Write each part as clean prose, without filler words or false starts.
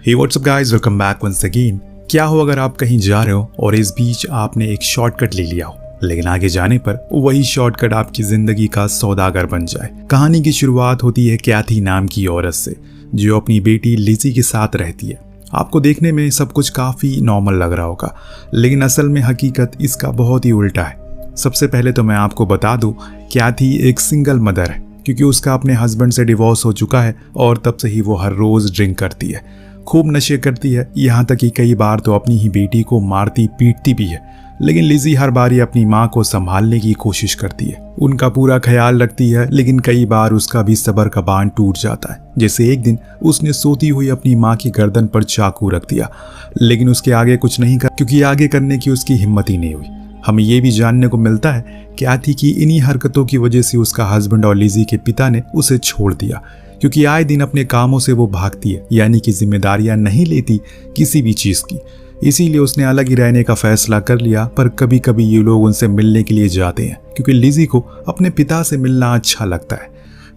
हे what's up guys, welcome back once again. क्या हो अगर आप कहीं जा रहे हो और इस बीच आपने एक शॉर्टकट ले लिया हो, लेकिन आगे जाने पर वही शॉर्टकट आपकी जिंदगी का सौदागर बन जाए। कहानी की शुरुआत होती है कैथी नाम की औरत से, जो अपनी बेटी लिजी के साथ रहती है। आपको देखने में सब कुछ काफी नॉर्मल लग रहा होगा, लेकिन असल में हकीकत इसका बहुत ही उल्टा है। सबसे पहले तो मैं आपको बता दूं, कैथी एक सिंगल मदर है, क्योंकि उसका अपने हस्बैंड से डिवोर्स हो चुका है और तब से ही वो हर रोज ड्रिंक करती है, खूब नशे करती है, यहाँ तक कि कई बार तो अपनी ही बेटी को मारती पीटती भी है। लेकिन लिजी हर बार अपनी माँ को संभालने की कोशिश करती है, उनका पूरा ख्याल रखती है, लेकिन कई बार उसका भी सब्र का बांध टूट जाता है। जैसे एक दिन उसने सोती हुई अपनी माँ की गर्दन पर चाकू रख दिया, लेकिन उसके आगे कुछ नहीं कर, क्योंकि आगे करने की उसकी हिम्मत ही नहीं हुई। हमें ये भी जानने को मिलता है कैथी की इन्हीं हरकतों की वजह से उसका हस्बैंड और लिजी के पिता ने उसे छोड़ दिया, क्योंकि आए दिन अपने कामों से वो भागती है, यानी कि जिम्मेदारियां नहीं लेती किसी भी चीज की। इसीलिए उसने अलग ही रहने का फैसला कर लिया। पर कभी कभी ये लोग उनसे मिलने के लिए जाते हैं, क्योंकि लिजी को अपने पिता से मिलना अच्छा लगता है।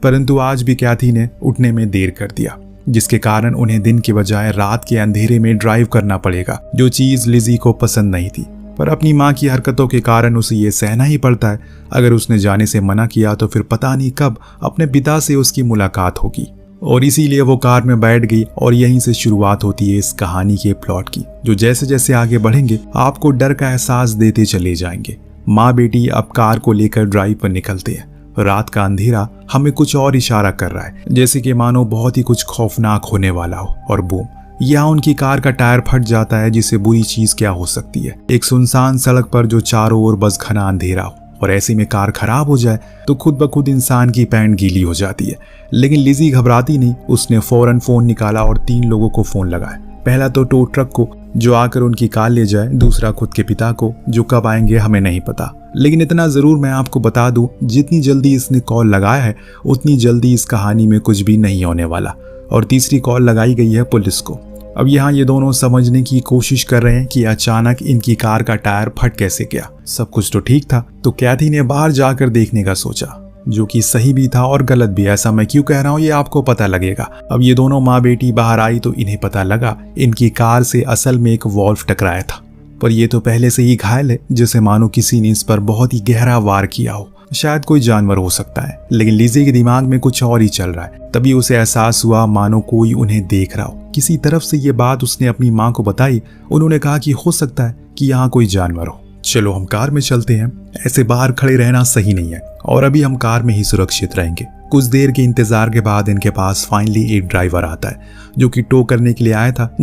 परंतु आज भी कैथी ने उठने में देर कर दिया, जिसके कारण उन्हें दिन के बजाय रात के अंधेरे में ड्राइव करना पड़ेगा, जो चीज लिजी को पसंद नहीं थी। पर अपनी माँ की हरकतों के कारण उसे ये सहना ही पड़ता है। अगर उसने जाने से मना किया तो फिर पता नहीं कब अपने पिता से उसकी मुलाकात होगी। और इसीलिए वो कार में बैठ गई और यहीं से शुरुआत होती है इस कहानी के प्लॉट की, जो जैसे जैसे आगे बढ़ेंगे आपको डर का एहसास देते चले जाएंगे। माँ बेटी अब कार को लेकर ड्राइव पर निकलते हैं। रात का अंधेरा हमें कुछ और इशारा कर रहा है, जैसे कि मानो बहुत ही कुछ खौफनाक होने वाला हो। और बूम, यहाँ उनकी कार का टायर फट जाता है, जिससे बुरी चीज क्या हो सकती है। एक सुनसान सड़क पर जो चारों ओर बस घना अंधेरा हो, और ऐसे में कार खराब हो जाए तो खुद ब खुद इंसान की पैंट गीली हो जाती है। लेकिन लिजी घबराती नहीं, उसने फौरन फोन निकाला और 3 लोगों को फोन लगाया। पहला तो टो ट्रक को, जो आकर उनकी कार ले जाए, दूसरा खुद के पिता को, जो कब आएंगे हमें नहीं पता। लेकिन इतना जरूर मैं आपको बता दूं, जितनी जल्दी इसने कॉल लगाया है उतनी जल्दी इस कहानी में कुछ भी नहीं होने वाला। और तीसरी कॉल लगाई गई है पुलिस को। अब यहाँ ये दोनों समझने की कोशिश कर रहे हैं कि अचानक इनकी कार का टायर फट कैसे गया। सब कुछ तो ठीक था, तो कैथी ने बाहर जाकर देखने का सोचा, जो कि सही भी था और गलत भी। ऐसा मैं क्यों कह रहा हूँ ये आपको पता लगेगा। अब ये दोनों माँ बेटी बाहर आई तो इन्हें पता लगा इनकी कार से असल में एक वॉल्व टकराया था। पर ये तो पहले से ही घायल है, जैसे मानो किसी ने इस पर बहुत ही गहरा वार किया हो। शायद कोई जानवर हो सकता है, लेकिन लिजी के दिमाग में कुछ और ही चल रहा है। तभी उसे एहसास हुआ मानो कोई उन्हें देख रहा हो। किसी तरफ से ये बात उसने अपनी माँ को बताई। उन्होंने कहा कि हो सकता है कि यहाँ कोई जानवर हो, चलो हम कार में चलते हैं, ऐसे बाहर खड़े रहना सही नहीं है, और अभी हम कार में ही सुरक्षित रहेंगे। कुछ देर के इंतजार के बाद इनके पास फाइनली एक ड्राइवर आता है, जो कि टो करने के लिए आया था।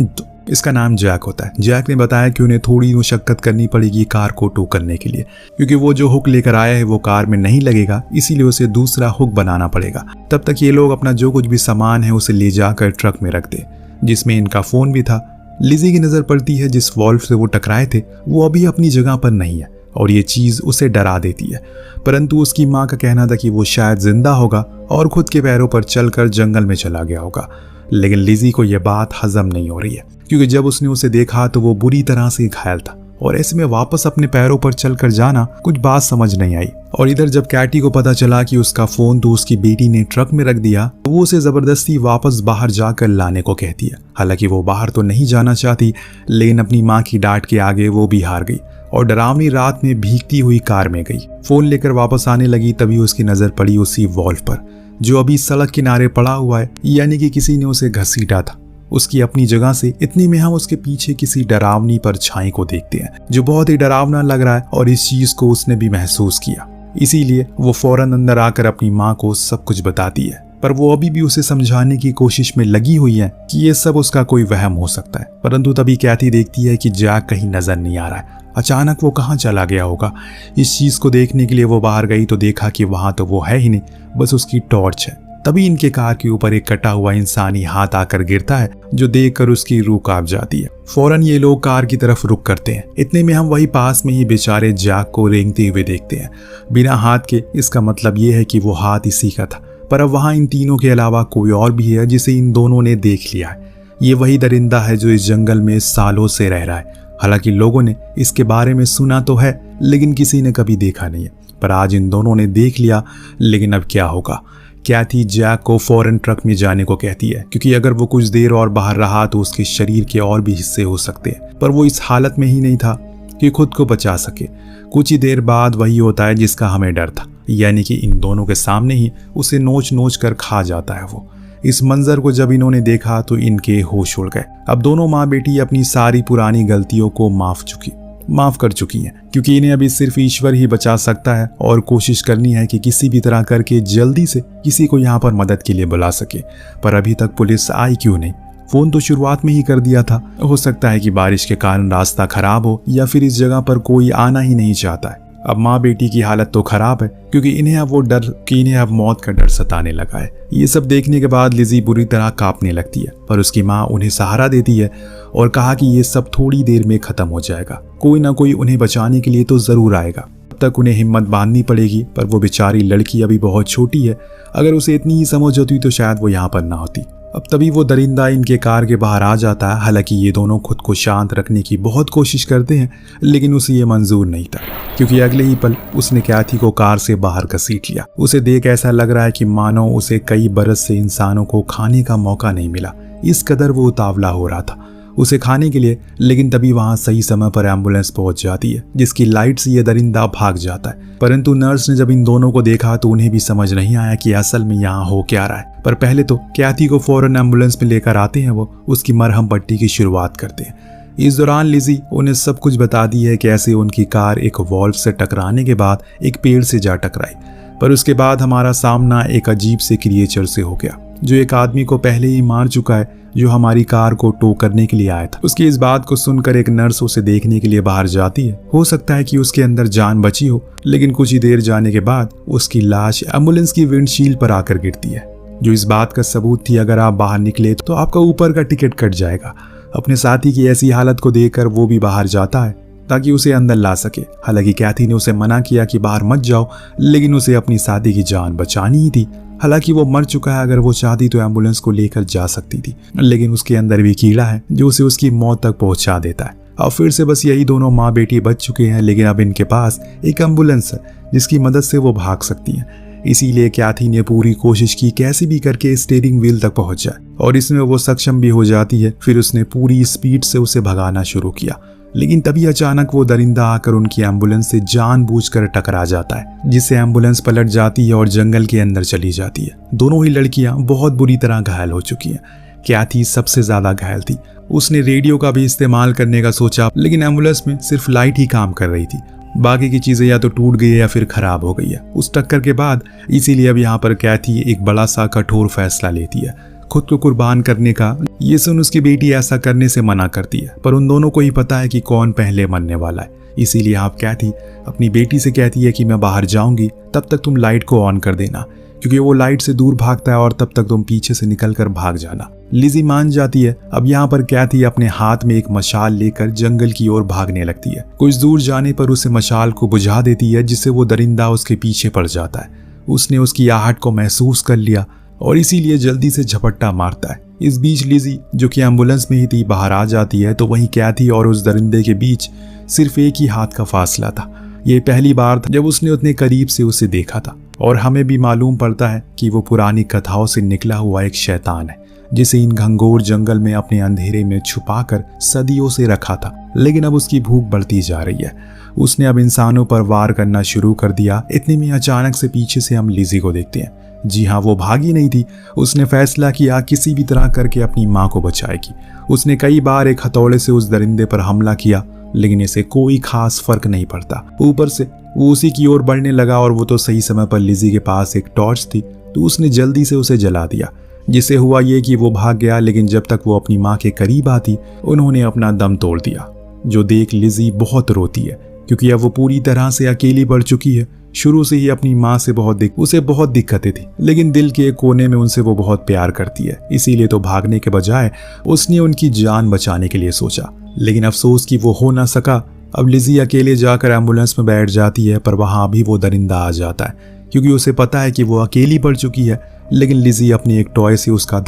इसका नाम जैक होता है। जैक ने बताया कि उन्हें थोड़ी मुशक्कत करनी पड़ेगी कार को टो करने के लिए, क्योंकि वो जो हुक लेकर आया है वो कार में नहीं लगेगा, इसीलिए उसे दूसरा हुक बनाना पड़ेगा। तब तक ये लोग अपना जो कुछ भी सामान है उसे ले जाकर ट्रक में रख दे, जिसमें इनका फोन भी था। लिजी की नजर पड़ती है जिस वॉल्व से वो टकराए थे वो अभी अपनी जगह पर नहीं है, और ये चीज उसे डरा देती है। परंतु उसकी माँ का कहना था कि वो शायद जिंदा होगा और खुद के पैरों पर चलकर जंगल में चला गया होगा। लेकिन लिजी को यह बात हजम नहीं हो रही है, क्योंकि जब उसने उसे देखा तो वो बुरी तरह से घायल था, और ऐसे में वापस अपने पैरों पर चलकर जाना कुछ बात समझ नहीं आई। और इधर जब कैटी को पता चला कि उसका फोन तो उसकी बेटी ने ट्रक में रख दिया, तो वो उसे जबरदस्ती वापस बाहर जाकर लाने को कहती है। हालांकि वो बाहर तो नहीं जाना चाहती, लेकिन अपनी माँ की डांट के आगे वो भी हार गई और डरावनी रात में भीगती हुई कार में गई। फोन लेकर वापस आने लगी, तभी उसकी नजर पड़ी उसी वॉल्व पर, जो अभी सड़क किनारे पड़ा हुआ है, यानी कि किसी ने उसे घसीटा था उसकी अपनी जगह से। इतनी में हम उसके पीछे किसी डरावनी परछाई को देखते हैं, जो बहुत ही डरावना लग रहा है, और इस चीज को उसने भी महसूस किया। इसीलिए वो फौरन अंदर आकर अपनी माँ को सब कुछ बताती है। पर वो अभी भी उसे समझाने की कोशिश में लगी हुई है कि ये सब उसका कोई वहम हो सकता है। परंतु तभी कैथी देखती है कि जैक कहीं नजर नहीं आ रहा है। अचानक वो कहाँ चला गया होगा। इस चीज को देखने के लिए वो बाहर गई तो देखा कि वहां तो वो है ही नहीं, बस उसकी टॉर्च है। तभी इनके कार के ऊपर एक कटा हुआ इंसानी हाथ आकर गिरता है, जो देखकर उसकी रूह कांप जाती है। फौरन ये लोग कार की तरफ रुक करते हैं। इतने में हम वही पास में ही बेचारे जैक को रेंगते हुए देखते हैं, बिना हाथ के। इसका मतलब ये है कि वो हाथ इसी का था। पर अब वहां इन तीनों के अलावा कोई और भी है जिसे इन दोनों ने देख लिया है। ये वही दरिंदा है जो इस जंगल में सालों से रह रहा है। हालांकि लोगों ने इसके बारे में सुना तो है, लेकिन किसी ने कभी देखा नहीं है। पर आज इन दोनों ने देख लिया, लेकिन अब क्या होगा। कैथी जैक को फौरन ट्रक में जाने को कहती है, क्योंकि अगर वो कुछ देर और बाहर रहा तो उसके शरीर के और भी हिस्से हो सकते हैं। पर वो इस हालत में ही नहीं था कि खुद को बचा सके। कुछ ही देर बाद वही होता है जिसका हमें डर था, यानी कि इन दोनों के सामने ही उसे नोच नोच कर खा जाता है वो। इस मंजर को जब इन्होंने देखा तो इनके होश उड़ गए। अब दोनों माँ बेटी अपनी सारी पुरानी गलतियों को माफ कर चुकी हैं, क्योंकि इन्हें अभी सिर्फ ईश्वर ही बचा सकता है और कोशिश करनी है कि किसी भी तरह करके जल्दी से किसी को यहाँ पर मदद के लिए बुला सके। पर अभी तक पुलिस आई क्यों नहीं? फोन तो शुरुआत में ही कर दिया था। हो सकता है कि बारिश के कारण रास्ता खराब हो या फिर इस जगह पर कोई आना ही नहीं चाहता है। अब माँ बेटी की हालत तो खराब है, क्योंकि इन्हें अब मौत का डर सताने लगा है। ये सब देखने के बाद लिजी बुरी तरह कांपने लगती है, पर उसकी माँ उन्हें सहारा देती है और कहा कि ये सब थोड़ी देर में खत्म हो जाएगा, कोई ना कोई उन्हें बचाने के लिए तो जरूर आएगा। तब तक उन्हें हिम्मत बांधनी पड़ेगी। पर वो बेचारी लड़की अभी बहुत छोटी है, अगर उसे इतनी ही समझ होती तो शायद वो यहाँ पर ना होती। अब तभी वो दरिंदा इनके कार के बाहर आ जाता है। हालांकि ये दोनों खुद को शांत रखने की बहुत कोशिश करते हैं, लेकिन उसे ये मंजूर नहीं था, क्योंकि अगले ही पल उसने कैथी को कार से बाहर घसीट लिया। उसे देख ऐसा लग रहा है कि मानो उसे कई बरस से इंसानों को खाने का मौका नहीं मिला, इस कदर वो उतावला हो रहा था उसे खाने के लिए। लेकिन तभी वहां सही समय पर एम्बुलेंस पहुंच जाती है, जिसकी लाइट से ये दरिंदा भाग जाता है। परंतु नर्स ने जब इन दोनों को देखा तो उन्हें भी समझ नहीं आया कि असल में यहाँ हो क्या रहा है। पर पहले तो कैथी को फौरन एम्बुलेंस में लेकर आते हैं, वो उसकी मरहम पट्टी की शुरुआत करते हैं। इस दौरान लिजी उन्हें सब कुछ बताती है, कैसे उनकी कार एक वॉल्व से टकराने के बाद एक पेड़ से जा टकराई। पर उसके बाद हमारा सामना एक अजीब से क्रिएचर से हो गया, जो एक आदमी को पहले ही मार चुका है, जो हमारी कार को टो करने के लिए आया था। उसकी इस बात को सुनकर एक नर्स उसे देखने के लिए बाहर जाती है। हो सकता है कि उसके अंदर जान बची हो, लेकिन कुछ ही देर जाने के बाद उसकी लाश एम्बुलेंस की विंडशील्ड पर आकर गिरती है, जो इस बात का सबूत थी अगर आप बाहर निकले तो आपका ऊपर का टिकट कट जाएगा। अपने साथी की ऐसी हालत को देखकर वो भी बाहर जाता है ताकि उसे अंदर ला सके। हालांकि कैथी ने उसे मना किया कि बाहर मत जाओ, लेकिन उसे अपनी साथी की जान बचानी ही थी। हालांकि वो मर चुका है, अगर वो चाहती तो एम्बुलेंस को लेकर जा सकती थी, लेकिन उसके अंदर भी कीड़ा है जो उसे उसकी मौत तक पहुंचा देता है। अब फिर से बस यही दोनों माँ बेटी बच चुके हैं, लेकिन अब इनके पास एक एम्बुलेंस है जिसकी मदद से वो भाग सकती हैं। इसीलिए कैथी ने पूरी कोशिश की कैसे भी करके स्टीयरिंग व्हील तक पहुंच जाए, और इसमें वो सक्षम भी हो जाती है। फिर उसने पूरी स्पीड से उसे भगाना शुरू किया, लेकिन तभी अचानक वो दरिंदा आकर उनकी एम्बुलेंस से जानबूझकर टकरा जाता है, जिससे एम्बुलेंस पलट जाती है और जंगल के अंदर चली जाती है। दोनों ही लड़कियां बहुत बुरी तरह घायल हो चुकी हैं। कैथी सबसे ज्यादा घायल थी। उसने रेडियो का भी इस्तेमाल करने का सोचा, लेकिन एम्बुलेंस में सिर्फ लाइट ही काम कर रही थी। बाकी की चीजें या तो टूट गई है या फिर खराब हो गई है उस टक्कर के बाद। इसीलिए अब यहाँ पर कैथी एक बड़ा सा कठोर फैसला लेती है, खुद को कुर्बान करने का। ये सुन उसकी बेटी ऐसा करने से मना करती है, पर उन दोनों को ही पता है कि कौन पहले मरने वाला है। इसीलिए आप कैथी अपनी बेटी से कहती है कि मैं बाहर जाऊंगी, तब तक तुम लाइट को ऑन कर देना, क्योंकि वो लाइट से दूर भागता है और तब तक तुम पीछे से निकलकर भाग जाना। लिजी मान जाती है। अब यहाँ पर कैथी अपने हाथ में एक मशाल लेकर जंगल की ओर भागने लगती है। कुछ दूर जाने पर उसे मशाल को बुझा देती है, जिससे वो दरिंदा उसके पीछे पड़ जाता है। उसने उसकी आहट को महसूस कर लिया और इसीलिए जल्दी से झपट्टा मारता है। इस बीच लिजी, जो कि एम्बुलेंस में ही थी, बाहर आ जाती है, तो वहीं कैथी और उस दरिंदे के बीच सिर्फ एक ही हाथ का फासला था। ये पहली बार था जब उसने उतने करीब से उसे देखा था, और हमें भी मालूम पड़ता है कि वो पुरानी कथाओं से निकला हुआ एक शैतान है, जिसे इन घंघोर जंगल में अपने अंधेरे में छुपाकर सदियों से रखा था। लेकिन अब उसकी भूख बढ़ती जा रही है। उसने अब इंसानों पर वार करना शुरू कर दिया। इतने में अचानक से पीछे से हम लिजी को देखते हैं। जी हाँ, वो भागी नहीं थी। उसने फैसला किया किसी भी तरह करके अपनी माँ को बचाएगी। उसने कई बार एक हथौड़े से उस दरिंदे पर हमला किया, लेकिन इसे कोई खास फर्क नहीं पड़ता। ऊपर से वो उसी की ओर बढ़ने लगा, और वो तो सही समय पर लिजी के पास एक टॉर्च थी, तो उसने जल्दी से उसे जला दिया। जिससे हुआ ये कि वो भाग गया, लेकिन जब तक वो अपनी माँ के करीब आती उन्होंने अपना दम तोड़ दिया। जो देख लिजी बहुत रोती है, क्योंकि अब वो पूरी तरह से अकेली पड़ चुकी है। शुरू से ही अपनी माँ से उसे बहुत दिक्कतें थी, लेकिन दिल के एक कोने में उनसे वो बहुत प्यार करती है। इसीलिए तो भागने के बजाय उसने उनकी जान बचाने के लिए सोचा, लेकिन अफसोस कि वो हो ना सका। अब लिजी अकेले जाकर एम्बुलेंस में बैठ जाती है, पर वहां भी वो दरिंदा आ जाता है, क्योंकि उसे पता है कि वो अकेली पड़ चुकी है। लेकिन लिजी अपनी एक टॉय से उसका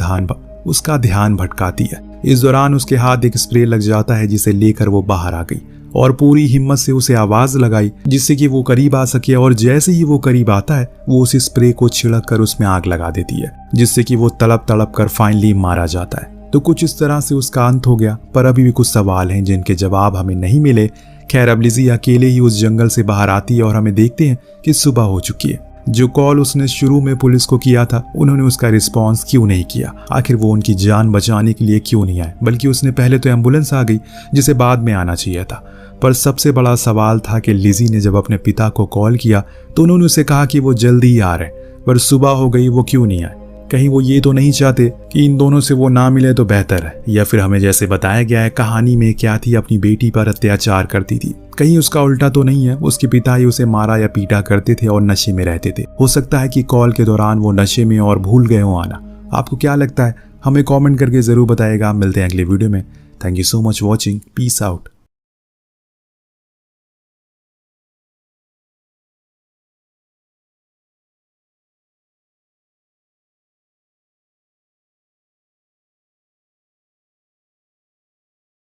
ध्यान भटकाती है। इस दौरान उसके हाथ एक स्प्रे लग जाता है, जिसे लेकर वो बाहर आ गई और पूरी हिम्मत से उसे आवाज लगाई जिससे कि वो करीब आ सके, और जैसे ही वो करीब आता है वो उस स्प्रे को छिड़क कर उसमें आग लगा देती है, जिससे कि वो तड़प तड़प कर फाइनली मारा जाता है। तो कुछ इस तरह से उसका अंत हो गया, पर अभी भी कुछ सवाल हैं जिनके जवाब हमें नहीं मिले। खैर अब लिज़ी अकेले ही उस जंगल से बाहर आती है और हमें देखते हैं कि सुबह हो चुकी है। जो कॉल उसने शुरू में पुलिस को किया था उन्होंने उसका रिस्पांस क्यों नहीं किया? आखिर वो उनकी जान बचाने के लिए क्यों नहीं आए, बल्कि उसने पहले तो एम्बुलेंस आ गई जिसे बाद में आना चाहिए था। पर सबसे बड़ा सवाल था कि लिज़ी ने जब अपने पिता को कॉल किया तो उन्होंने उसे कहा कि वो जल्दी ही आ रहे हैं, पर सुबह हो गई वो क्यों नहीं आए? कहीं वो ये तो नहीं चाहते कि इन दोनों से वो ना मिले तो बेहतर है, या फिर हमें जैसे बताया गया है कहानी में क्या थी, अपनी बेटी पर अत्याचार करती थी, कहीं उसका उल्टा तो नहीं है, उसके पिता ही उसे मारा या पीटा करते थे और नशे में रहते थे। हो सकता है कि कॉल के दौरान वो नशे में और भूल गए हो आना। आपको क्या लगता है? हमें कमेंट करके जरूर बताइएगा। मिलते हैं अगले वीडियो में। Thank you so much watching. Peace out.